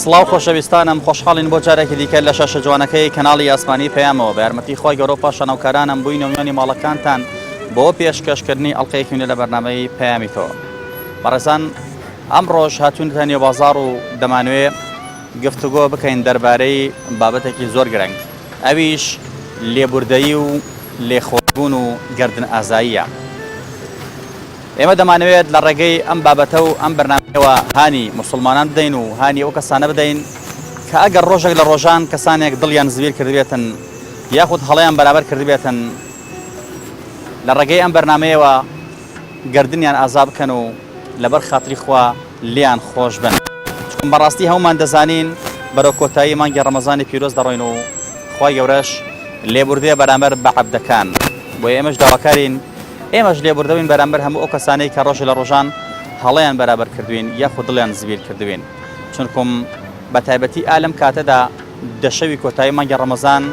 سڵاو خۆشەویستانم خۆشحاڵین بۆ جارێکی دیکە لە شاشە جوانەکەی کەناڵی ئاسمانی پەیامەوە بە یارمەتی خۆی گەورە و پاشەناوکارانم بووی نۆمیۆنی ماڵەکانتان بۆ پێشکەشکردنی ئەڵقەیەکی نوێ لە بەرنامەی پەیامی تۆ. بەڕێزان ئەمڕۆژ هاتوونتە نێو بازاڕ و دەمانوێت گفتوگۆ بکەین دەربارەی بابەتێکی زۆر گرنگ، ئەویش لێبوردەیی و لێخۆشبوون و گردن ئازاییە. ئێمە دەمانەوێت لە ڕێگەی ئەم بابەتە و ئەم بەرنامەوە هانی موسڵمانان بدەین و هانی ئەو کەسانە بدەین کە ئەگەر ڕۆژێک لە ڕۆژان کەسانێک دڵیان زویر کردبێتن یاخود هەڵەیان بەرابەر کردبێتن لە ڕێگەی ئەم بەرنامەیەوە گردنیان ئازا بکەن و لەبەر خاتری خوا لیان خۆش بن. چون بەڕاستی هەمومان دەزانین بەرەو کۆتایی مانگی ڕەمەزانی پیرۆز دەڕۆین و خوای گەورەش لێبوردەیە بەرامبەر بە عەبدەکان، بۆ ئێمەش داواکارین ئێمەش لێبوردەبین بەرامبەر هەموو ئەو کەسانەی کە ڕۆژ لە ڕۆژان هەڵەیان بەرابەر کردوین یاخود دڵیان زویر کردوین. چونکم بە تایبەتی ئالەم کاتەدا دەشەوی کۆتایی مانگی ڕەمەزان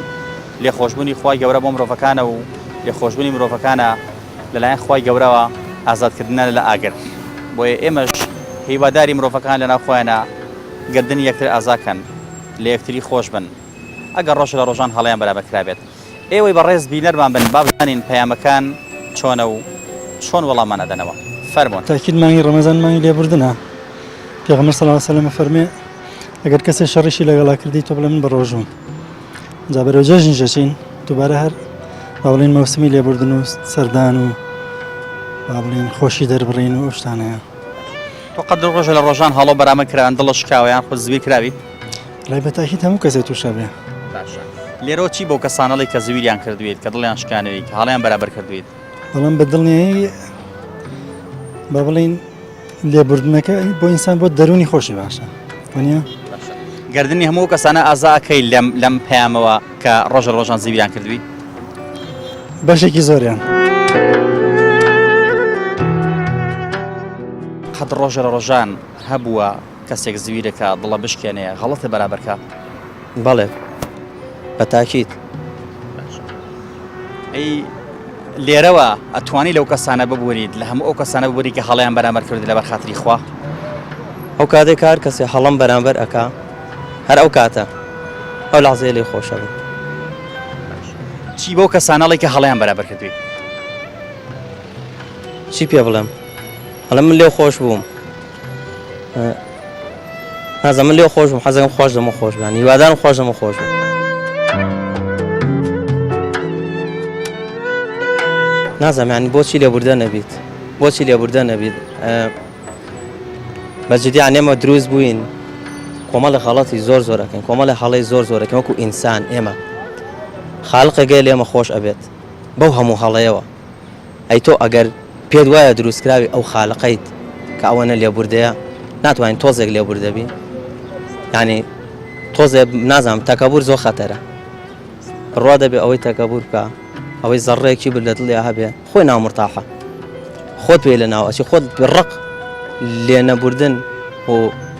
لێخۆشبوونی خوای گەورە بۆ مرۆڤەکانە و لێخۆشبوونی مرۆڤەکانە لەلایەن خوای گەورەوە ئازادکردنە لە ئاگر. بۆیە ئێمەش هیواداری مرۆڤەکان لەناو خۆیانە گردنی یەکتر ئازاکەن، لە یەکتری خۆش بن ئەگەر ڕۆژ لە ڕۆژان هەڵەیان بەرابەر کرابێت. ئێوەی بەڕێز بینەرمان بن با بزانین پەیامەکان چۆنە و چۆن وەڵامانە دەنەوە. فەرموون. تاکید مانگی ڕەمەزان مانگی لێبوردنە. پێغەمبەر صلی الله علیه و سلم فەرمێ ئەگەر کەسێک شەڕیشی لەگەڵا کردی تۆ بڵێ من بە ڕۆژوم. جا بەرەو جەژنی دەچین دووبارە هەر با بڵێن مەوسمی لێبوردن و سەردان و با بڵێن خۆشی دەربڕین و ئەو شتانەیە. تۆ قەدر ڕۆژ لە ڕۆژان هەڵۆ بەرامە کراوان دڵە شکاوەیان خۆ زویر کراوی؟ لای بە تاکید هەموو کەسێک تووشە بێ. باشە. لێرەوە چی بۆ کەسانەڵی کە زویریان کردوێت کە دڵیان شکانەوەی کە هەڵیان بەرابەر کردوێت؟ بەڵام بە دڵنیایی با بڵێن لێبوردنەکە بۆ ئینسان بۆ دەرونی خۆشی باشە وانە؟ گردنی هەموو کەسانە ئازاکەی لەم پەیامەوە کە ڕۆژ لە ڕۆژان زیویان کردووی؟ بەشێکی زۆریان. قەد ڕۆژ لە ڕۆژان هەبووە کەسێک زویرەکە دڵە بشکێنەیە غەڵەتە بەرابەرکە؟ بەڵێ بە تاکید. ئەی لێرەوە ئەتوانی لەو کەسانە ببوورید لە هەموو ئەو کەسانە ببووری کە هەڵیان بەرامبەر کردی لەبەر خاتری خوا؟ ئەو کاتێک کار کەسێ هەڵم بەرامبەر ئەکا هەر ئەو کاتە ئەو لەحزەیە لێ خۆشە بێت. چی بۆ کەسانەڵی کە هەڵیان بەرامبەر کردووی؟ چی پێ بڵێم؟ هەڵم من لێو خۆش بووم، نازە من لێو خۆش بووم، حەزەکەم خۆش دەمە خۆش بێن، هیوادارم خۆش دەمە خۆش بێت. نازەم یعنی بۆچی لێبوردە نەبیت، بۆچی لێبوردە نەبیت؟ بەجددی یان ئێمە دروست بووین کۆمەڵی خەڵەتی زۆر زۆرەکەین، کۆمەڵی هەڵەی زۆر زۆرەکەین وەکو ئینسان ئێمە خاڵقێگەی لێمە خۆش ئەبێت بەو هەموو هەڵەیەوە. ئەی تۆ ئەگەر پێت وایە دروستکراوی ئەو خاڵقەیت کە ئەوەنە لێبوردەیە ناتوانین تۆزێک لێبوردەبی؟ یعنی تۆزێ نازانم تەکەبور زۆر خەتەرە، ڕوا دەبێ ئەوەی تەکەبور بکە، ئەوەی زەڕەیەکی بر لە دڵیا هەبێ خۆی نامرتاحە، خۆت پێ لە ناو ئەچی خۆت ڕق لێ نەبوردن و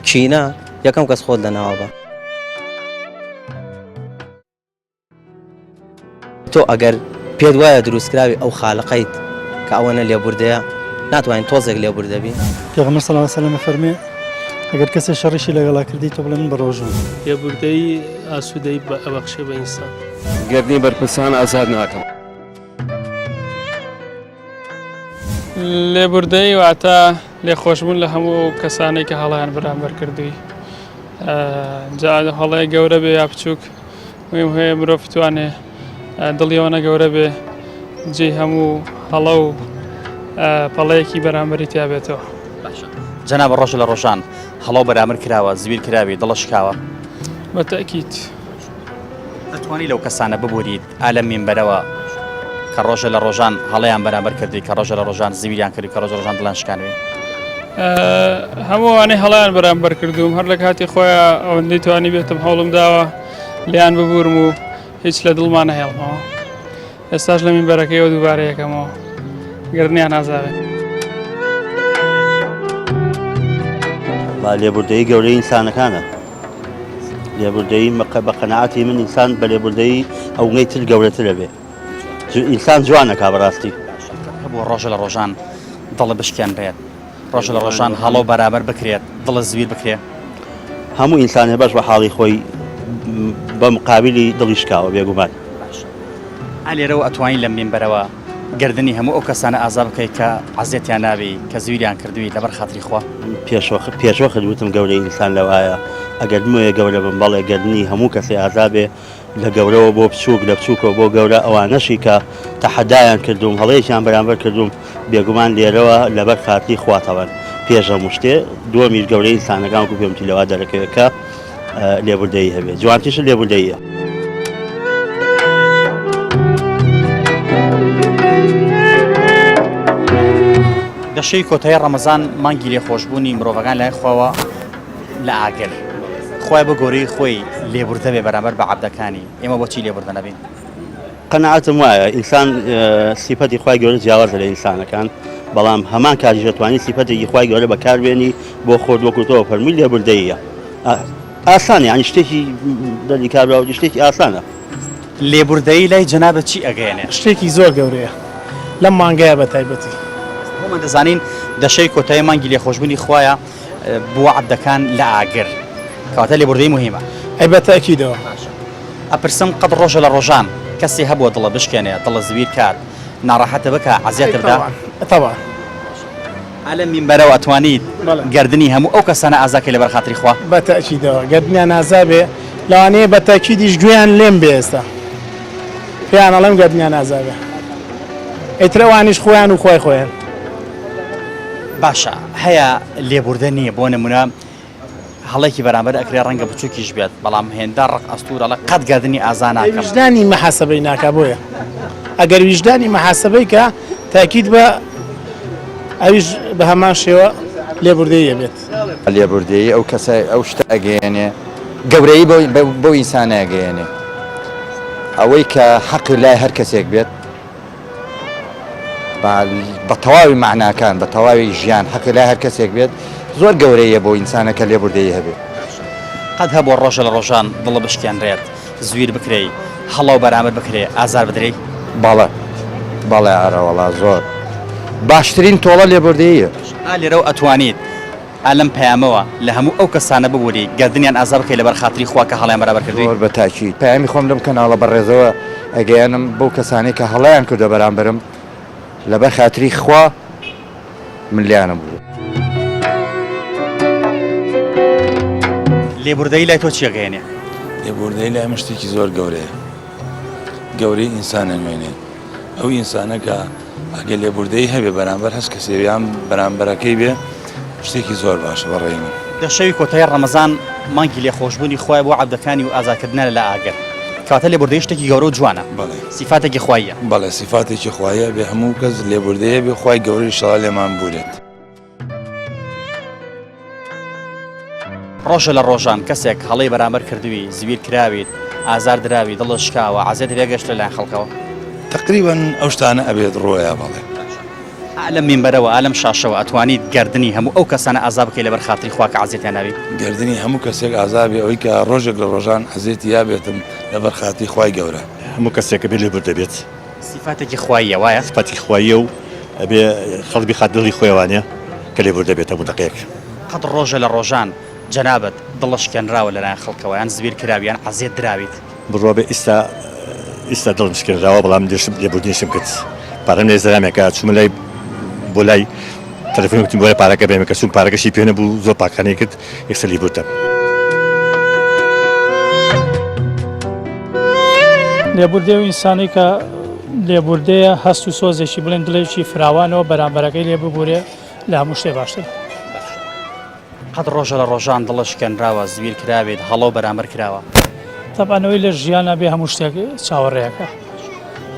کینە یەکەم کەس خۆت لە ناوە بە. تۆ ئەگەر پێت وایە دروستکراوی ئەو خاڵقەیت کە ئەوەنە لێبوردەیە ناتوانین تۆزێک لێبوردەبی؟ پێغەمبەر صلی الله علیه و سلم فەرمێ ئەگەر کەسێک شەڕیشی لەگەڵا کردی تۆ بڵێ من بە ڕۆژوم. لێبوردەیی ئاسوودەی ئەبەخشێ بە ئینسان. گردنی بەرپرسان ئازاد ناکەم. لێبوردەی واتە لێخۆشبوون لە هەموو کەسانێک کە هەڵیان بەرامبەر کردووی، جا هەڵەیە گەورە بێ یا بچووک مهم هەیە مرۆڤ بتوانێ دڵیەوەنە گەورە بێ جێی هەموو هەڵە و پەڵەیەکی بەرامبەری تیا بێتەوە. جەناب ڕۆژ لە ڕۆژان هەڵۆ بەرامبەر کراوە زویر کراوی دڵە شکاوە؟ بە تاکید. ئەتوانی لەو کەسانە ببوورید ئالەم مینبەرەوە کە ڕۆژە لە ڕۆژان هەڵەیان بەرامبەر کردی کە ڕۆژە لە ڕۆژان زیویریان کردی کە ڕۆژ لە ڕۆژان دڵیان شکانوی؟ هەمووانەی هەڵیان بەرامبەر کردوم، هەر لە کاتی خۆیان ئەوەندەی توانی بێتم هەوڵم داوە لیان ببوورم و هیچ لە دڵمان نەهێڵمەوە. ئێستاش لە مینبەرەکەیەوە دووبارە یەکەمەوە گردنیان نازاوێت. لێبوردەیی گەورەی ئینسانەکانە، لێبوردەیی بە قەناعەتی من ئینسان بە لێبوردەیی ئەوەی تر گەورەترە بێ. ئینسان جوانەکا بەڕاستی. هەبوو ڕۆژە لە ڕۆژان دڵە بشکێن بێت، ڕۆژە لە ڕۆژان هەڵۆ بەرابەر بکرێت دڵە زویر بکرێت. هەموو ئینسانێ بەش بە حاڵی خۆی بە مقابلی دڵیشکاوە بێگومان. ئالێرەوە ئەتوانین لەم مینبەرەوە گردنی هەموو ئەو کەسانە ئازا بکەیت کە عەزیەتیان ناوی کە زویریان کردووی لەبەر خاتری خوا. پێشوەخت وتم گەورەی ئینسان لەوایە ئەگەر مویە گەورە بم بەڵێ گردنی هەموو کەسی ئازابێ لە گەورەوە بۆ بچووک لە بچووکەوە بۆ گەورە ئەوانەشی کە تەحەدایان کردوم هەڵەیەکیان بەرامبەر کردوم بێگومان لێرەوە لەبەر خاتری خواتەوەن پێش هەموو شتێ دووەمیش گەورەی ئینسانەکان وەکو پێمتی لەوا دەرەکەوێت کە لێبوردەیی هەبێت جوانتیشە لێبوردەییە. دەشەی کۆتایی ڕەمەزان مانگی لێخۆشبوونی مرۆڤەکان لای خواوە لە ئاگر خۆی بە گۆرەی خۆی لێبوردە بێ بەرامبەر بە عەبدەکانی ئێمە بۆچی لێبوردە نەبین؟ قەناعەتم وایە ئینسان سیفەتی خوای گەورە جیاوازە لە ئینسانەکان بەڵام هەمان کاتی دەتوانانی سیفەتێکی خوای گەورە بەکاربێنی بۆ خۆت وەکو تۆ فەرمووی لێبوردەییە ئاسانە ینی شتێکی دەردی کارراوە شتێکی ئاسانە. لێبوردەیی لای جەنابەت چی ئەگەیەنێ؟ شتێکی زۆر گەورەیە لەم مانگایە بە تایبەتی بۆمان دەزانین دەشەی کۆتایی مانگی لێخۆشبوونی خوایە بۆ عەبدەکان لە ئاگر کەواتە لێبوردەیی مهمە. ئەی بە تاکیدەوە ئەپرسم قەت ڕۆژە لە ڕۆژان کەسی هەبووە دڵە بشکێنێ دڵە زویر کات ناڕەحەتە بکە عەزیەتە بدا؟ طبعا ئالە مینبەرەوە ئەتوانیت گردنی هەموو ئەو کەسانە ئازاکەی لەبەر خاتری خوا؟ بە تاکیدەوە گردنیان ئازابێ لەوانەیە بە تاکیدیش گوێیان لێم بێ ئێستا پێیان ئەڵێم گردنیان ئازابێ ئیترەوانیش خۆیان و خۆی خۆیان. باشە هەیە لێبوردە نییە بۆ نمونە هەڵێکی بەرامبەر ئەکرێ ڕەنگە بچووکیش بێت بەڵام هێندە ڕق ئەستورەڵە قەت گردنی ئازا ناکەم. ویژدانی مەحاسەبەی ناکا بۆیە ئەگەر ویژدانی مەحاسەبەی کە تاکید بە ئەویش بە هەمان شێوە لێبوردەیە بێت. لێبوردەیی ئەو کەسە ئەو شتە ئەگەیەنێ گەورەی بۆ ئینسانە ئەگەیەنێ ئەوەی کە حەقی لای هەر کەسێک بێت بە تەواوی معناکان بە تەواوی ژیان حەقی لای هەر کەسێک بێت زۆر گەورەیە بۆ ئینسانەکە لێبوردەیی هەبێت. قەت هەبوو ڕۆژە لە ڕۆژان دڵە بشکێنرێت زویر بکرێ هەڵاو بەرامبەر بکرێ ئازار بدرێ؟ بەڵێ ئارەوەڵا زۆر باشترین تۆڵە لێبوردەییە. ئالێرەوە ئەتوانیت ئالەم پەیامەوە لە هەموو ئەو کەسانە ببووری گردنیان ئازار بکەی لەبەر خاتری خوا کە هەڵیان بەرامبەر کردووی؟ زۆر بە تاکید پەیامی خۆم لەم کەناڵە بەڕێزەوە ئەگەیانم بەو کەسانەی کە هەڵیان کردو بەرامبەرم لەبەر خاتری خوا ملیانم بوو. لێبوردەیی لای تۆ چی ئەگەیەنێ؟ لێبوردەیی لای من شتێکی زۆر گەورەیە گەورەی ئینسانە نوێنێ ئەو ئینسانە کە ئەگەر لێبوردەیی هەبێ بەرامبەر هەست کەسێویان بەرامبەرەکەی بێ شتێکی زۆر باشە بەڕێی من. دەشەوی کۆتایی ڕەمەزان مانگی لێخۆشبوونی خوای بۆ عەبدەکانی و ئازاکردنە لە ئاگر کەواتە لێبوردەیی شتێکی گەورە و جوانە. بەڵێ سیفاتێکی خواییە. بەڵێ سیفاتێکی خوایە بێ هەموو کەس لێبوردەیە بێ خوای گەورەی شەڵا لێمان بورێت. ڕۆژە لە ڕۆژان کەسێک هەڵەی بەرامبەر کردووی زویر کراویت ئازار دراوی دڵە شکاوە عەزیەت بێگەشتە لای خەڵکەوە تقریبا ئەو شتانە ئەبێت ڕۆیە بەڵێ. ئالەم مینبەرەوە ئالەم شاشەوە ئەتوانیت گردنی هەموو ئەو کەسانە ئازا بکەی لەبەر خاتری خوا کە عەزیەتیان ناوی؟ گردنی هەموو کەسێک ئازابێ ئەوەی کە ڕۆژێک لە ڕۆژان عەزیەتی یابێتم لەبەر خاتری خوای گەورە. هەموو کەسێکە بێ لێبوردە بێت سیفاتێکی خواییە وایە؟ سیفاتی خواییە و ئەبێ خەڵکی خاتدڵی خۆیوانە کە لێبوردە بێت هەموو دقەیەک. قەت ڕۆژە لە ڕۆژان جەنابەت دڵە شکێنراوە لەلایەن خەڵکەوە یان زویر کراویان عەزیەت دراویت؟ بڕۆ بێ ئێستا دڵم شکێنراوە بەڵام لێبوردنیشم کرد پارەم لێ زەرامێکە چوومە لای بۆ لای تەلەفۆن وتم بۆ لای پارەکە بێمە کە چوون پارەکەشی پێ نەبوو زۆر پاکخانەی کرد یەکسەر لێبوردەم. لێبوردەی و ئینسانی کە لێبوردەیە هەست و سۆزێکی بڵێن دڵێکی فراوانەوە بەرامبەرەکەی لێ ببورێ لە هەموو شتێ باشتر. قەت ڕۆژە لە ڕۆژان دڵە شکێنراوە زویر کراوێت هەڵەو بەرامبەر کراوە تەبانەوەی لە ژیانە بێ هەموو شتێک چاوەڕێیەکە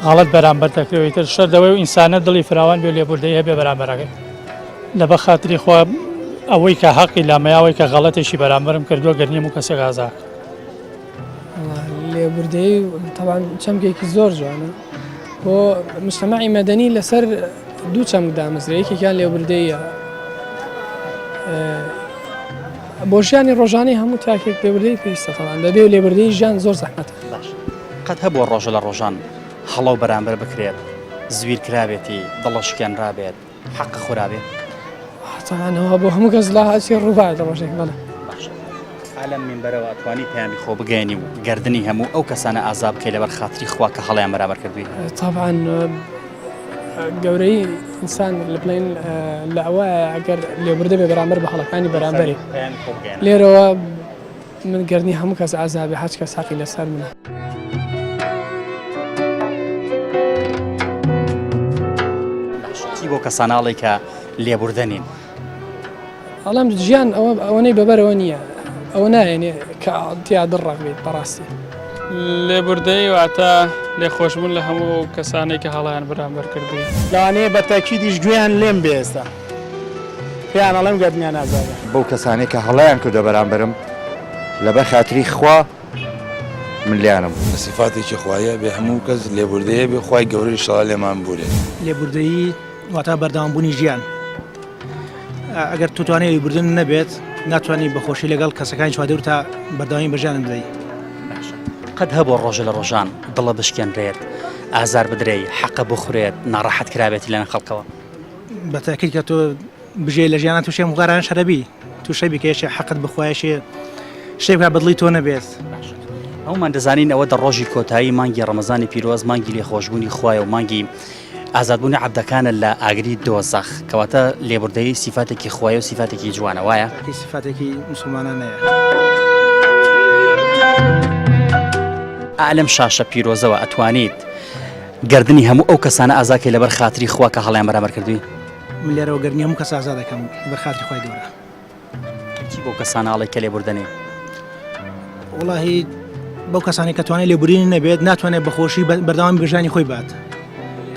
غەڵەت بەرامبەر دەکرێتتر شەردەوەی و ئینسانە دڵی فراوان بێ لێبوردەیە بێ بەرامبەرەکەی لەبە خاتری خوا ئەوەی کە حەقی لامەیاوەی کە غەڵەتێکی بەرامبەرم کردووە گەرنی و کەسێک ئازاک لێبوردەی تەبان چەمکێکی زۆر جوانە بۆ مجتەمەعی مەدەنی لەسەر دوو چەمک دامەزرێ یەکێکیان لێبوردەیە بۆ ژیانی ڕۆژانەی هەموو تاکێک لێبوردەی پێویستە تەوان دەبێ و لێبوردەی ژیان زۆر زەحمەتە. قەت هەبووە ڕۆژە لە ڕۆژان هەڵەو بەرامبەر بکرێت زویر کرابێتی دڵە شکێنرابێت حەقە خورابێت؟ تەوانەوە بۆ هەموو کەس لا هاچی ڕووبایە ڕۆژێک بەڵێ. عالم منبەرەوە ئەتوانی پەیامی خۆ بگەێنی و گردنی هەموو ئەو کەسانە ئازاب بکەی لەبەر خاتری خوا کە هەڵیان بەرامبەر کردووی. طبعا گەورەی ئینسان لە بڵێن لە ئەوە ئەگەر لێبوردە بێ بەرامبەر بە هەڵەکانی بەرامبەری لێرەوە من گردنی هەموو کەس ئازابێ هەچ کەس حەقی لەسەر منە. چی بۆ کەساناڵی کە لێبوردەنین؟ بەڵام ژیان ئەوەنەی بەبەرەوە نییە، ئەوە نایێنێ کە تیا دڕڕاق بێت بەڕاستی. لێبوردەی واتە لێخۆشبوون لە هەموو کەسانێک کە هەڵیان بەرامبەر کردووی. لەوانەیە بە تاکیدیش گوێیان لێم بێ ئێستا پێیان ئەڵێم گردنیان نازابێ. بەو کەسانەی کە هەڵیان کردە بەرامبرم لەبەر خاتری خوا ملیانم. لە سیفاتێکی خوایە بێ هەموو کەس لێبوردەیە بێ خوای گەورەی شڵا لێمان بورێ. لێبوردەیی واتە بەردەوامبوونی ژیان. ئەگەر توانێت لێبوردن نەبێت ناتوانانی بەخۆشی لەگەڵ کەسەکانی چوادەور تا بەردەوامی بەژیان بدەیت. قەت هەبوو ڕۆژە لە ڕۆژان دڵە بشکێنرێت، ئازار بدرێت، حەقە بخورێت، ناڕەحەت کرابێتی لەنە خەڵکەوە. بە تاکید کە تۆ بژێ لە ژیانە تووشێ مغاران شەرەبی تووشە بیکەشێ حەقت بخوایشێ شێ بکە بەدڵی تۆ نەبێت. هەمومان دەزانین ئەوە دە ڕۆژی کۆتایی مانگی ڕەمەزانی پیرۆز مانگی لێخۆشبوونی خوایە و مانگی ئازادبوونی عەبدەکانە لە ئاگری دۆزەخ کەواتە لێبوردەیی سیفاتێکی خوایە و سیفاتێکی جوانە وایە؟ سیفاتێکی موسڵمانان نەیە. ئالەم شاشە پیرۆزەوە ئەتوانیت گردنی هەموو ئەو کەسانە ئازاکەی لەبەر خاتری خوا کە هەڵیان بەرامبەر کردووی؟ من لێرەوە گەرنی هەموو کەس ئازا دەکەم بەر خاتری خوای گەورە. چی بۆ کەساناڵی کە لێبوردنێ؟ وڵاهی بەو کەسانی کە توانێت لێبورینی نەبێت ناتوانێت بەخۆشی بەردەوامی بژانی خۆی بات.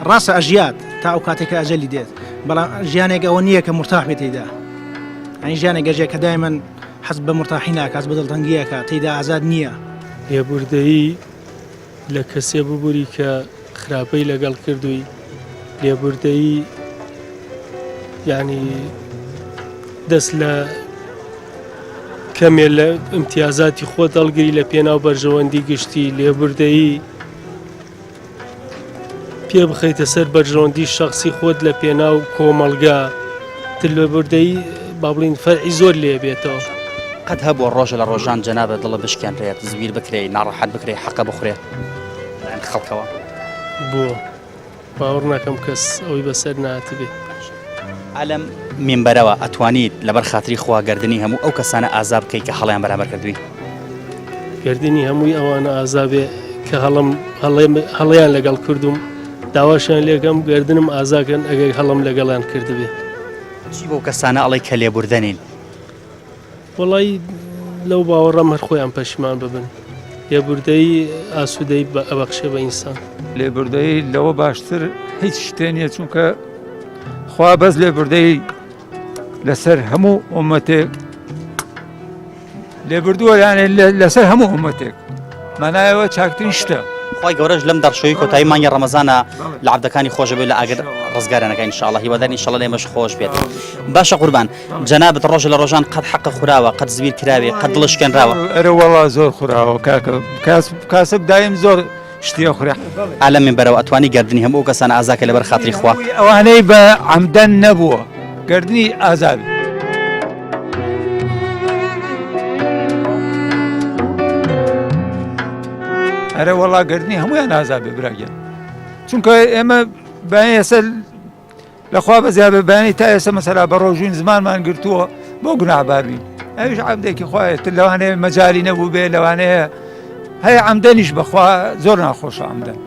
ڕاستە ئەژیات تا ئەو کاتێکە ئەجەلی دێت، بەڵام ژیانێک ئەوە نییە کە مرتاح بێت تێیدا. ئەنی ژیانێک گەژێک کە دایمەن حەز بە مرتاحی ناکات بە دڵتەنگیەکە تێیدا ئازاد نییە. لێبوردەیی لە کەسێ ببووری کە خراپەی لەگەڵ کردووی، لێبوردەیی یعنی دەست لە کەمێ لە ئیمتیازاتی خۆت هەڵگری لە پێناو بەرژەوەندی گشتی، لێبوردەیی پێ بخەیتە سەر بەرژەوەندی شەخصی خۆت لە پێناو کۆمەڵگا، لێبوردەیی با بڵین فەرعی زۆر لێ بێتەوە. قەت هەبوو ڕۆژە لە ڕۆژان جەنابە دڵە بشکێنرێت، زویر بکرێت، ناڕەحەت بکرێت، حەقە بخورێت لەلایەن خەڵکەوە. بووە باوەڕ ناکەم کەس ئەوەی بەسەر نهاتبێت. ئالەم منبەرەوە ئەتوانیت لەبەر خاتری خوا گردنی هەموو ئەو کەسانە ئازاب بکەیت کە هەڵیان بەرامبەر کردووی؟ گردنی هەمووی ئەوانە ئازابێ کە هەڵەیان لەگەڵ کردوم داواشیان لێکەم گردنم ئازاکەن ئەگەر هەڵم لەگەڵیان کردبێ. چی بۆ کەسانە ئەڵێ کە لێبوردەنین؟ وەڵی لەو باوەڕەم هەر خۆیان پەشیمان ببن. لێبوردەیی ئاسوودەی ئەبەخشێ بە ئینسان. لێبوردەیی لەوە باشتر هیچ شتێ نییە، چونکە خوا بەس لێبوردەی لەسەر هەموو ئومەتێک لێبوردووە، یانێ لەسەر هەموو ئومەتێک مانایەوە چاکترین شتە. خی گەورەش لەم دەڕشەوەی کۆتایی مانگی ڕەمەزانە لە عەبدەکانی خۆش بێت لە ئاگر ڕزگارانەکە ئینشاءڵڵا هیوادارین ئینشاءڵڵا لێمەش خۆش بێت. باشە قوربان جەنابەت ڕۆژە لە ڕۆژان قەت حەقە خوراوە، قەت زویر کراوێ، قەت دڵش کێنراوە؟ ئەرە وەڵا زۆر خوراوە کاکە، کاسب دایم زۆر شتیە خورا. ئالەم منبەرەوە ئەتوانی گردنی هەموو کەسانە ئازاکە لەبەر خاتری خوا؟ ئەوانەی بە عەمدەن نەبووە گردنی ئازابی. ئەرە وەڵا گردنی هەمویان ئازابێ براگەن، چونکە ئێمە بەئێستا لەخوا بەزیابێ بەیانی تا ئێستا مەسەلا بە ڕۆژوین زمانمان گرتووە بۆ گوناحبار بین. ئەویش عەمدێکی خوایەتر لەوانەیە مەجاری نەبوو بێ، لەوانەیە هەیە عەمدەنیش بەخوا زۆر ناخۆشە عەمدەن.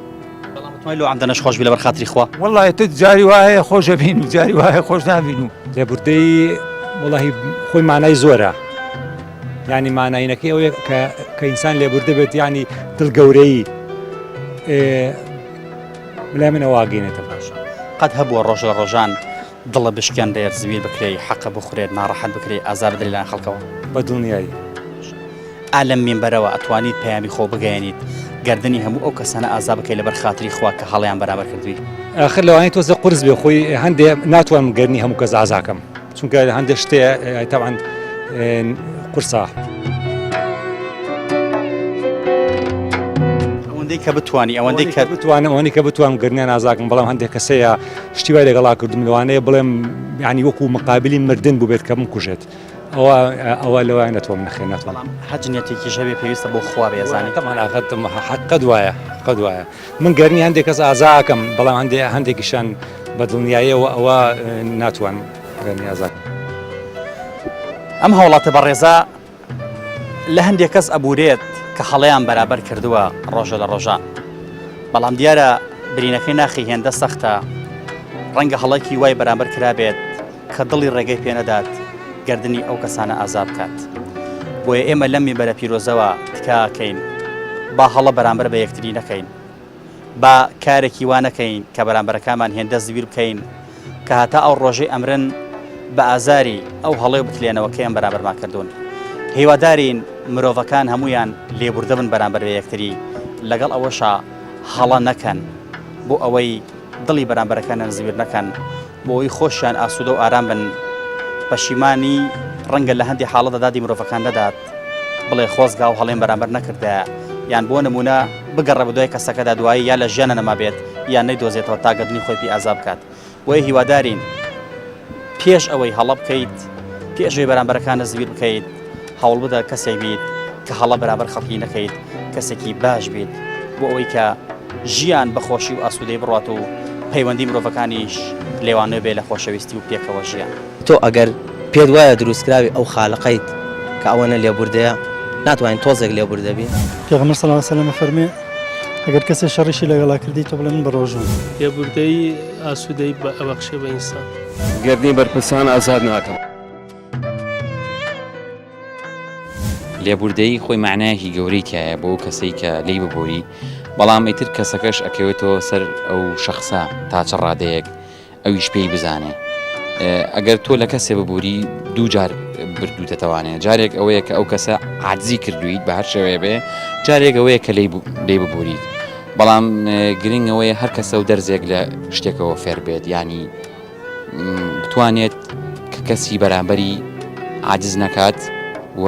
بەڵام لەو عەمدەنەش خۆش بی لەبەر خاتری خوا؟ وەڵڵای تۆ جاری وایە خۆش ئەبین و جاری وایە خۆش نابین. و لێبوردەیی وەڵاهی خۆی مانای زۆرە، یعنی ماناینەکەی ئەوەیە کە ئینسان لێبوردە بێت، یعنی دڵگەورەیی لای من ئەواگەینێتە. باشە قەت هەبووە ڕۆژ لە ڕۆژان دڵە بشکێنرێت، زویر بکرێت، حەقە بخورێت، ناڕەحەت بکرێت، ئازار بدرێت لەلایەن خەڵکەوە؟ بە دڵنیایی. ئالەم منبەرەوە ئەتوانیت پەیامی خۆ بگەیەنیت گردنی هەموو ئەو کەسانە ئازا بکەیت لەبەر خاتری خوا کە هەڵیان بەرامبەر کردووی؟ ئاخر لەوانەیە تۆزە قورس بێ خۆی هەندێ ناتوانم گەرنی هەموو کەس ئازاکەم، چونکە هەندێک شتەیە تەبعاً قورسە. ئەوەندەی کە بتوانی ئەوەندەی کە بتوانم گرنیان ئازاکەم، بەڵام هەندێک کەسەیە شتی وای لەگەڵا کردم لەوانەیە بڵێم یعنی وەکو مقابلی مردن بوو بێت کە بمکوژێت، ئەوە لەوای نەتوە منەخێ ناتوانم حەجنیەتێکی ژەبێ پێویستە بۆ خوا بێزانێ تەمان ئاخەتم قەد وایە من گەرنی هەندێک کەس ئازاکەم بەڵام هەندێکیشان بە دڵنیاییەوە ئەوە ناتوان گەرنی ئازاک ئەم هەوڵاتە بەڕێزە لە هەندێک کەس ئەبورێت کە هەڵەیان بەرابەر کردووە ڕۆژە لە ڕۆژان بەڵام دیارە برینەکەی ناخی هێندە سەختە ڕەنگە هەڵەیەکی وای بەرامبەر کرابێت کە دڵی ڕێگەی پێنەدات گردنی ئەو کەسانە ئازاد بکات بۆیە ئێمە لەم میبەرە پیرۆزەوە تکاکەین با هەڵە بەرامبەر بە یەکتری نەکەین با کارێکی وا نەکەین کە بەرامبەرەکەمان هێندە زویر بکەین کە هەتا ئەو ڕۆژەی ئەمرن بە ئازاری ئەو هەڵەی بکلێنەوەکەیان بەرامبەرمان کردوون هیوادارین مرۆڤەکان هەمویان لێبوردە بن بەرامبەر بە یەکتری لەگەڵ ئەوەشە هەڵە نەکەن بۆ ئەوەی دڵی بەرامبەرەکانیان زویر نەکەن بۆ ئەوەی خۆشیان ئاسوودە و ئارام بن پەشیمانی ڕەنگە لە هەندی حاڵەتە دادی مرۆڤەکان دەدات بڵێ خۆزگا و هەڵێن بەرامبەر نەکردە یان بۆ نمونە بگەڕە بە دوای کەسەکەدا دوایی یا لە ژیانە نەما بێت یان نەیدۆزێتەوە تا گەردنی خۆی پێی ئازاب بکات بۆیە هیوادارین پێش ئەوەی هەڵە بکەیت پێشەوەی بەرامبەرەکانە زویر بکەیت هەوڵ بدە کەسێک بیت کە هەڵە بەرامبەر خەڵکی نەکەیت کەسێکی باش بیت بۆ ئەوەی کە ژیان بەخۆشی و ئاسوودەی بڕات و پەیوەندی مرۆڤەکانیش لێوانێ بێ لە خۆشەویستی و پێکەوە ژیان تۆ ئەگەر پێت وایە دروستکراوی ئەو خاڵقیت کە ئەوەنە لێبوردەیە ناتوانین تۆزێک لێبوردەبی پێغەمبەر صلی الله علیه و سلم فەرمێ ئەگەر کەسێک شەڕیشی لەگەڵا کردی تۆ بڵێ من بە ڕۆژوم لێبوردەی ئاسوودەی بە ئەبەخشێ بە ئینسان گردنی بەرپرسان ئازاد ناکەم لێبوردەی خۆی معنایەکی گەورەی تایە بۆ کەسەی کە لی ببووری بەڵام ئیتر کەسەکەش ئەکەوێتەوە سەر ئەو شەخصە تا چ ڕادەیەک ئەویش پێی بزانێ ئەگەر تۆ لە کەسێ ببووری دوو جار بردووتەتەوانێت جارێک ئەوەیە کە ئەو کەسە عاجزی کردویت بە هەر شێوەیە بێ جارێک ئەوەیە کە لێ ببووریت بەڵام گرنگەوەیە هەر کەسە و دەرزێک لە شتێکەوە فێر بێت ینی بتوانێت کە کەسی بەرامبەری عاجز نەکات و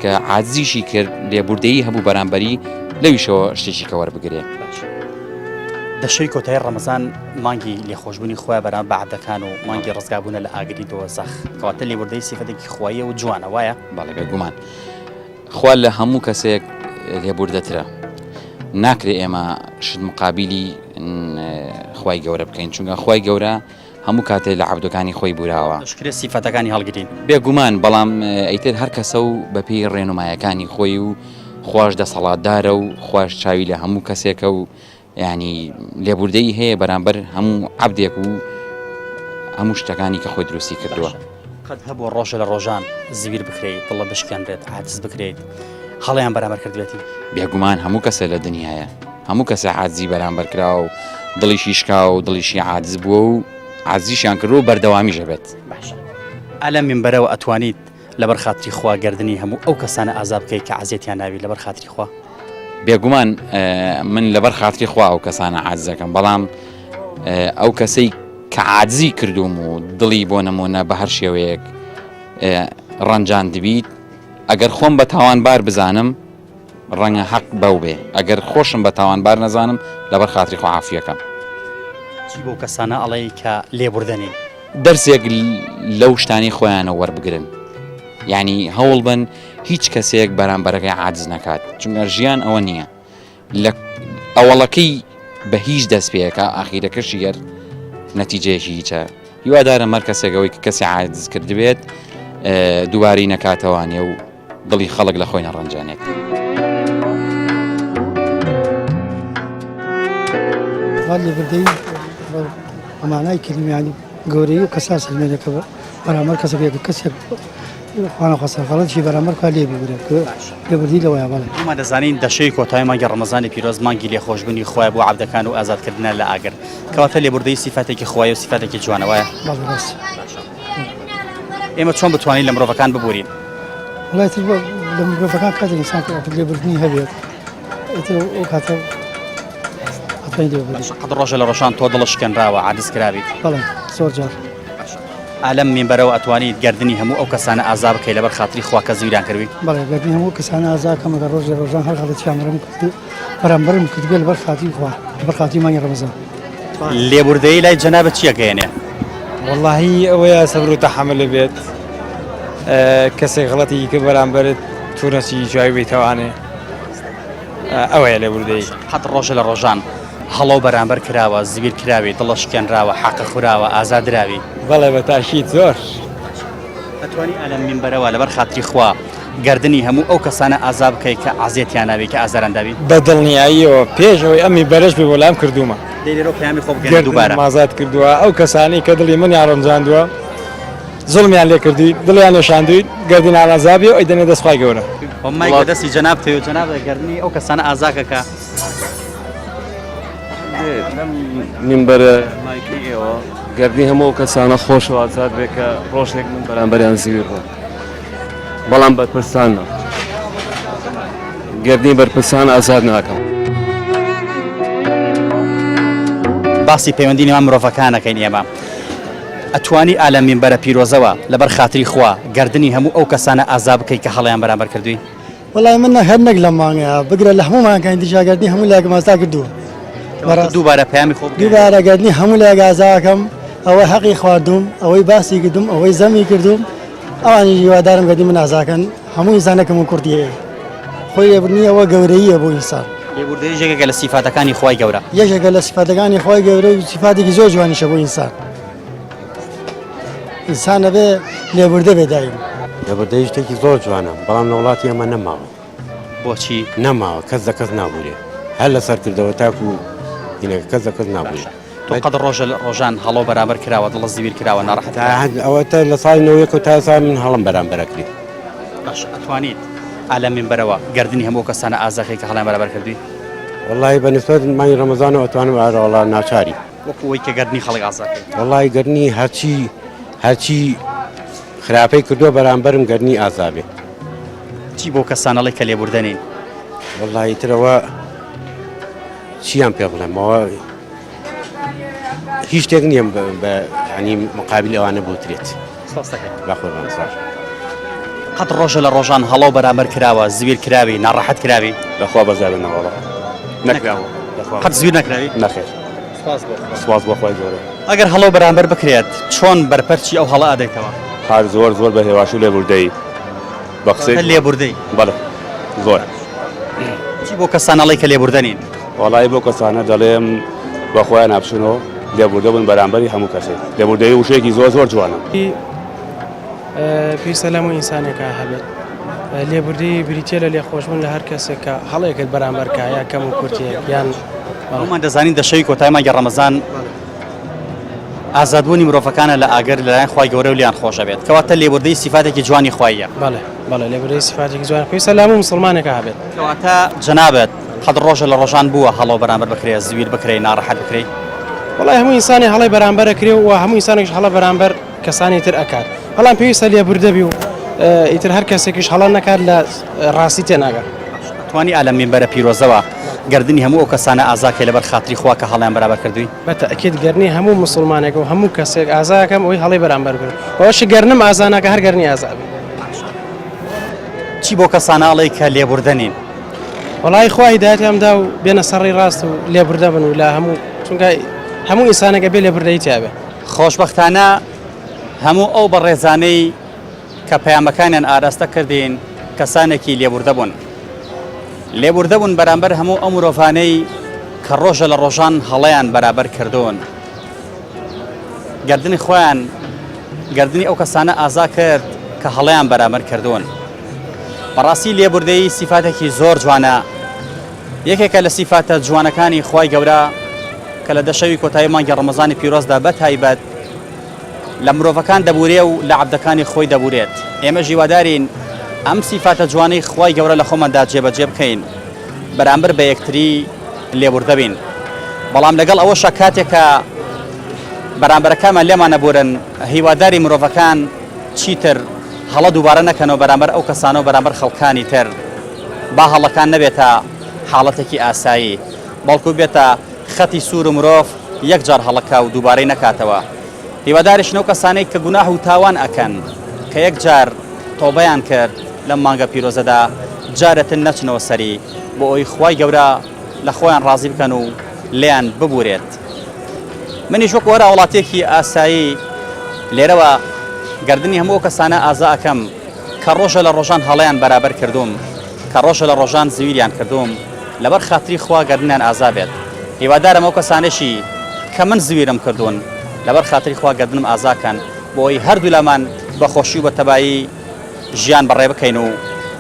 کە عاجزیشی کرد لێبوردەیی هەبوو بەرامبەری لەویشەوە شتێکی کە وەربگرێ دەشەی کۆتایی ڕەمەزان مانگی لێخۆشبوونی خۆیان بەرامبەر بە عەبدەکان و مانگی ڕزگابوونە لە ئاگری دۆزەخ کەواتە لێبوردەی سیفەتێکی خۆیە و جوانە وایە بەڵێ بێگومان خوا لە هەموو کەسێک لێبوردەترە ناکرێ ئێمە شت مقابلی خوای گەورە بکەین چونکە خوای گەورە هەموو کاتێ لە عەبدەکانی خۆی بوراوە شکرێ سیفەتەکانی هەڵگرین بێگومان بەڵام ئەیتر هەر کەسە و بەپێی ڕێنمایەکانی خۆی و خوش دەسەڵاتدارە و خوش چاوی لە هەموو کەسێکە و ینی لێبوردەی هەیە بەرامبەر هەموو عەبدێک و هەموو شتەکانی کە خۆی دروستی کردووە قەت هەبوو ڕۆژە لە ڕۆژان زیویر بکرێت دڵە بشکێنرێت عاجز بکرێت هەڵیان بەرامبەر کردوێتی بێگومان هەموو کەسە لە دنیاە هەموو کەسە عاجزی بەرامبەر کرا و دڵیشی شکا و دڵیشی عاجز بووە و عاجزیشیان کردو و بەردەوامیشە بێت ئەلە منبەرەوە ئەتوانیت لەبەر خاتری خوا گردنی هەموو ئەو کەسانە ئازاب بکەیت کە عەزیەتیان ناوی لەبەر خاتری خوا بێگومان من لەبەر خاتری خوا ئەو کەسانە عاجزەکەم بەڵام ئەو کەسەی کە عاجزی کردوم و دڵی بۆ نمونە بە هەر شێوەیەک ڕەنجان دەبیت ئەگەر خۆم بە تاوانبار بزانم ڕەنگە حەق بەو بێ ئەگەر خۆشم بە تاوانبار نەزانم لەبەر خاتری خوا عافیەکەم چی بۆ کەسانە ئەڵێی کە لێبوردەنین دەرسێک لەو شتانی خۆیانە وەربگرن یعنی هەوڵ بن هیچ کەسێک بەرامبەرەکەی عاجز نەکات چونکە ژیان ئەوە نییە لە ئەوەڵەکەی بە هیچ دەست پێیەکە ئاخیرەکەشی گەر نەتیجەیەکی هیچە هیوادارم هەر کەسێکەوەی کە کەسی عاجز کردبێت دووبارەی نەکاتەوانێ و دڵی خەڵک لە خۆی نەڕەنجانێت لێبوردەی ئەمانای کلمیانی گەورەی و کەسا سلمێنەکە بەرامبەر کەسێک کەسێک خوانەخواستە خەڵەتی بەرامبەر کا لێ بگرێت لێبوردی لەوەیە بەڵێ ئەمە دەزانین دەشەی کۆتایی مانگی ڕەمەزانی پیرۆز مانگی لێخۆشبوونی خۆی بۆ عەبدەکان و ئازادکردنە لە ئاگر کەواتە لێبوردەی سیفەتێکی خۆی و سیفەتێکی جوانەوەیە ئێمە چۆن بتوانین لە مرۆڤەکان ببورین وڵای تر لە مرۆڤەکان کاتێک ئینسان لێبوردنی هەبێت ئەو کاتە قەت ڕۆژە لە ڕۆژان تۆ دڵش شکێنراوە عاجز کرابیت بەڵێ زۆر جار ئالەم منبەرەوە ئەتوانیت گردنی هەموو ئەو کەسانە ئازاب بکەیت لەبەر خاتری خوا کە زویران کردووی بەڵێ گردنی هەموو کەسانە ئازاکەم ئەگەر ڕۆژ لە ڕۆژان هەر خەڵەتیان بەرامبەرم کردبێت لەبەر خاتری خوا لەبەر خاتری مانگی ڕەمەزان لێبوردەی لای جەنابەت چییە گەیەنێ واللهی ئەوەیە سەبر و تەحەمل بێت کەسێک غڵەتی کە بەرامبەرت توونەسی جوای بێتەوانێ ئەوەیە لە بوردەی قەت ڕۆژە لە ڕۆژان هەڵۆ بەرامبەر کراوە زیویر کراوی دڵە شکێنراوە حەقە خوراوە ئازادراوی بەڵێ بە تاکید زۆر ئەتوانی ئەلەم منبەرەوە لەبەر خاتری خوا گردنی هەموو ئەو کەسانە ئازا بکەیت کە ئازیەتیان ناوی کە ئازارەنداوی بە دڵنیاییەوە پێشەوەی ئەمی بەرەش بێ بۆلام کردومە دەیرۆ پەیامی خۆ بگەێنە دووبارە مازاد کردووە ئەو کەسانی کە دڵی منیان ڕەنجاندووە زڵمیان لێ کردی دڵیان نێشاندووی گردنیان ئازابی و ئەیدەنێ دەستخوای گەورە وەمای دەستی جەناب تێ و جەناب گردنی ئەو کەسانە ئازاکەکە منبەرە مایکی ئێوە گردنی هەموو کەسانە خۆشەوە ئازاد بێ کە ڕۆژێک من بەرامبەریان زیویر بووم بەڵام بەرپرسانە گردنی بەرپرسان ئازاد ناکەم باسی پەیوەندی نێوان مرۆڤەکانەکەین ئێمە ئەتوانی ئالە منبەرە پیرۆزەوە لەبەر خاتری خوا گردنی هەموو ئەو کەسانە ئازا بکەیت کە هەڵیان بەرامبەر کردووی وەڵای من هەر نەک لە مانگەیە بگرە لە هەمومانکەین دیژاگردنی هەموو لایەک مازدا کردووە دووبارە پەیامی خۆ دووبارە گردنی هەموو لایەک ئازاکەم ئەوە حەقی خواردوم ئەوەی باسی کردوم ئەوەی زەمی کردوم ئەوانی هیوادارم گردنی من ئازاکەن هەموو ئینسانەکەم و کوردیەیە خۆی لێبوردنی ئەوە گەورەیە بۆ ئینسان لێبوردنی یەکێکە لە سیفاتەکانی خوای گەورە یەکێکە لە سیفاتەکانی خوای گەورە و سیفاتێکی زۆر جوانیشە بۆ ئینسان ئینسان ئەبێ لێبوردە بێ دایم لێبوردەی شتێکی زۆر جوانە بەڵام لە وڵاتی ئەمە نەماوە بۆچی نەماوە کەس لە کەس نابوورێ هەر لەسەر کردەوە تاکو هینەکە کەس لە کەس نابوورێ تۆ قەت ڕۆژان هەڵۆ بەرامبەر کراوە دڵە زیویر کراوە ناڕەحەت ئەوە تا لە ساڵی نەوەیەک و تا ساڵ من هەڵم بەرامبەرە کرد باش ئەتوانیت ئالە منبەرەوە گردنی هەموو کەسانە ئازاکەی کە هەڵیان بەرامبەر کردووی وەڵی بەنسبەت مانگی ڕەمەزانەوە ئەتوانم وڵا ناچاری وەکو ئەوەی کە گردنی خەڵک ئازاکەی وەڵی گردنی هەرچی خراپەی کردووە بەرامبەرم گردنی ئازابێ چی بۆ کەسانەڵی کە لێبوردەنین وەڵی ترەوە چیان پێ بڵێمەوە هیچ شتێک نییە بە ینی مقابل ئەوانە بوترێت بەخۆران ساش قەت ڕۆژە لە ڕۆژان هەڵۆ بەرامبەر کراوە زویر کراوی ناڕەحەت کراوی لەخوا بەزارێنەوەڵە نەکراوە قەت زویر نەکراوی نەخێر سواز بۆ خۆی گەورە ئەگەر هەڵۆ بەرامبەر بکرێت چۆن بەرپەرچی ئەو هەڵە ئەدەیتەوە هەر زۆر بە هێواشی لێبوردەی بە قسەی لێبوردەی بەڵێ زۆر چی بۆ کەسانەڵی کە لێبوردەنین وەڵی بۆ کەسانە دەڵێم بە خۆیان نابچنەوە لێبوردە بوون بەرامبەری هەموو کەسێک لێبوردەی وشەیەکی زۆر جوانە پێویستە لەموو ئینسانێکە هەبێت لێبوردی بریتە لە لێخۆشبوون لە هەر کەسێکە هەڵەیەکت بەرامبەر کایە کەم و کورتێک یان ئەومان دەزانین دەشەوی کۆتای مانگی ڕەمەزان ئازادبوونی مرۆڤەکانە لە ئاگەر لەلایەن خوای گەورە و لیان خۆشە بێت کەواتە لێبوردەی سیفاتێکی جوانی خواییە بەڵێ لێبوردەی سیفاتێکی جوان پێویستە لە هەموو موسڵمانێکە هەبێت کەواتە جەنابەت قەت ڕۆژە لە ڕۆژان بووە هەڵۆ بەرامبەر بکرێت زویر بکرێت ناڕەحەت بکرێت وڵای هەموو ئینسانی هەڵی بەرامبەرە کرێ و هەموو ئینسانێکش هەڵە بەرامبەر کەسانی تر ئەکات بەڵام پێویستە لێبوردە بی و ئیتر هەر کەسێکیش هەڵە نەکات لە ڕاستی تێناگات توانی ئالە منبەرە پیرۆزەوە گردنی هەموو ئەو کەسانە ئازاکەی لەبەر خاتری خوا کە هەڵیان بەرامبەر کردووی بەتەکید گەرنی هەموو موسڵمانێک و هەموو کەسێک ئازاکەم ئەوی هەڵی بەرامبەر کرد ئەوەش گەرنم ئازانەکە هەر گەرنی ئازابی چی بۆ کەساناڵی کە لێبوردەنین وڵای خوا هیدایەتیاندا و بێنە سەڕی ڕاست و لێبوردە بن و لە هەموو چونکە هەموو ئینسانێکە بێ لێبوردەی تیابێ خۆشبەختانە هەموو ئەو بەڕێزانەی کە پەیامەکانیان ئاراستە کردین کەسانێکی لێبوردە بوون لێبوردە بوون بەرامبەر هەموو ئەو مرۆڤانەی کە ڕۆژە لە ڕۆژان هەڵەیان بەرامبەر کردوون گردنی خۆیان گردنی ئەو کەسانە ئازا کرد کە هەڵەیان بەرامبەر کردوون بەڕاستی لێبوردەی سیفاتێکی زۆر جوانە یەکێکە لە سیفاتە جوانەکانی خوای گەورە کە لە دەشەوی کۆتایی مانگی ڕەمەزانی پیرۆزدا بەتایبەت لە مرۆڤەکان دەبورێ و لە عەبدەکانی خۆی دەبورێت ئێمە ژیوادارین ئەم سیفاتە جوانەی خوای گەورە لە خۆماندا جێبەجێ بکەین بەرامبەر بە یەکتری لێبوردە بین بەڵام لەگەڵ ئەوەشە کاتێکە بەرامبەرەکانمان لێمان نەبورن هیواداری مرۆڤەکان چیتر هەڵە دووبارە نەکەنەوە بەرامبەر ئەو کەسانە و بەرامبەر خەڵکانی تر با هەڵەکان نەبێتە حاڵەتێکی ئاسایی بەڵکو بێتە خەتی سوور و مرۆڤ یەکجار هەڵەکا و دووبارەی نەکاتەوە هیواداریش نەو کەسانەی کە گوناح و تاوان ئەکەن کە یەکجار تۆبەیان کرد لەم مانگە پیرۆزەدا جارەتن نەچنەوە سەری بۆ ئەوی خوای گەورە لە خۆیان ڕازی بکەن و لیان ببورێت منیش وەکو وەرە وڵاتێکی ئاسایی لێرەوە گردنی هەموو کەسانە ئازا ئەکەم کە ڕۆژە لە ڕۆژان هەڵەیان بەرابەر کردوم کە ڕۆژە لە ڕۆژان زویریان کردوم لەبەر خاتری خوا گەردنیان ئازا بێت هیوادارم ئەو کەسانێکی کە من زویرم کردوون لەبەر خاتری خوا گەردنم ئازاکەن بۆی هەردوو لەمان بەخۆشی و بە تەبایی ژیان بەڕێ بکەین و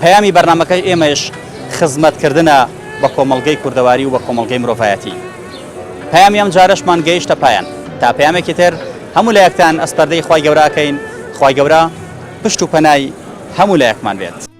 پەیامی بەرنامەکەی ئێمەش خزمەتکردنە بە کۆمەڵگەی کوردەواری و بە کۆمەڵگەی مرۆڤایەتی پەیامی ئەم جارەشمان گەیشتە پایان تا پەیامێکی تر هەموو لایەکتان ئەسپەردەی خوای گەورە ئەکەین خوای گەورە پشت و پەنای هەموو لایەکمان بێت